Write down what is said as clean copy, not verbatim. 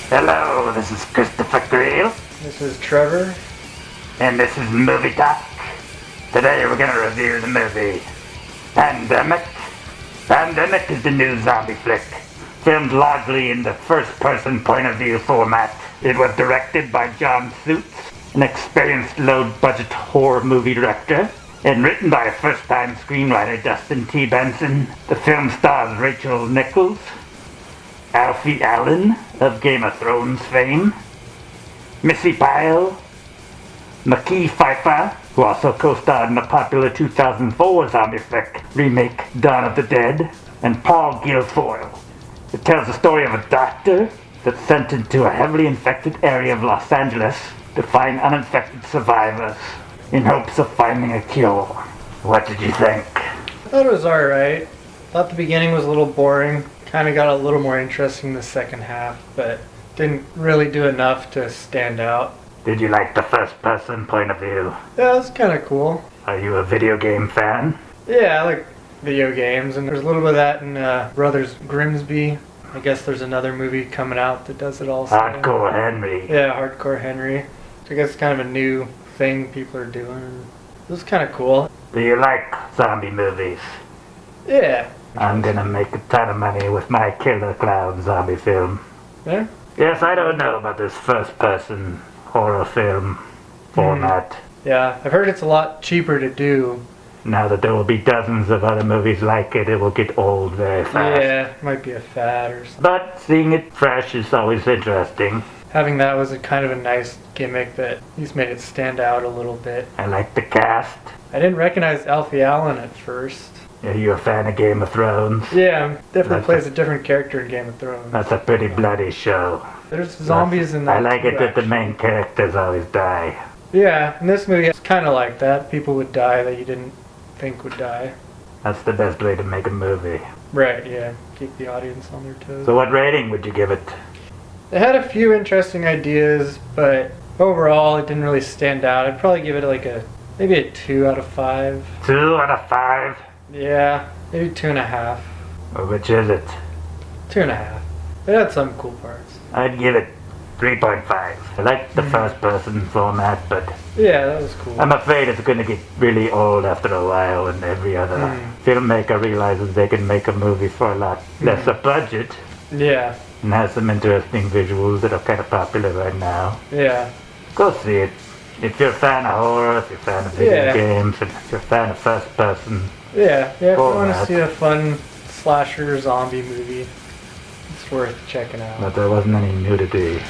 Hello, this is Christopher Greel. This is Trevor. And this is Movie Talk. Today we're going to review the movie Pandemic. Pandemic is the new zombie flick, filmed largely in the first-person point-of-view format. It was directed by John Suits, an experienced low-budget horror movie director, and written by first-time screenwriter Dustin T. Benson. The film stars Rachel Nichols, Alfie Allen of Game of Thrones fame, Missy Pyle, Mckee Pfeiffer, who also co-starred in the popular 2004 zombie flick remake Dawn of the Dead, and Paul Guilfoyle. It tells the story of a doctor that's sent into a heavily infected area of Los Angeles to find uninfected survivors in hopes of finding a cure. What did you think? I thought it was alright. Thought the beginning was a little boring. Kind of got a little more interesting the second half, but didn't really do enough to stand out. Did you like the first-person point of view? Yeah, it was kind of cool. Are you a video game fan? Yeah, I like video games, and there's a little bit of that in Brothers Grimsby. I guess there's another movie coming out that does it also. Hardcore Henry. Yeah, Hardcore Henry. Which I guess is kind of a new thing people are doing. It was kind of cool. Do you like zombie movies? Yeah. I'm gonna make a ton of money with my Killer Clown zombie film. Yeah? Yes, I don't know about this first-person horror film format. Yeah, I've heard it's a lot cheaper to do. Now that there will be dozens of other movies like it, it will get old very fast. Yeah, it might be a fad or something. But seeing it fresh is always interesting. Having that was a kind of a nice gimmick that at least made it stand out a little bit. I like the cast. I didn't recognize Alfie Allen at first. Are you a fan of Game of Thrones? Yeah, definitely plays a different character in Game of Thrones. That's a pretty bloody show. There's zombies in that. I like too, it that the actually. main characters always die. Yeah, in this movie it's kind of like that. People would die that you didn't think would die. That's the best way to make a movie. Right, yeah. Keep the audience on their toes. So what rating would you give it? It had a few interesting ideas, but overall it didn't really stand out. I'd probably give it like maybe a 2 out of 5. 2 out of 5? Yeah, maybe 2.5. Or which is it? 2.5. It had some cool parts. I'd give it 3.5. I like the first-person format, but Yeah, that was cool. I'm afraid it's going to get really old after a while when every other filmmaker realizes they can make a movie for a lot lesser budget Yeah, and has some interesting visuals that are kind of popular right now. yeah. Go see it. If you're a fan of horror, if you're a fan of video games, and if you're a fan of first-person, Yeah, if you want to format. see a fun slasher zombie movie, it's worth checking out. but there wasn't any nudity.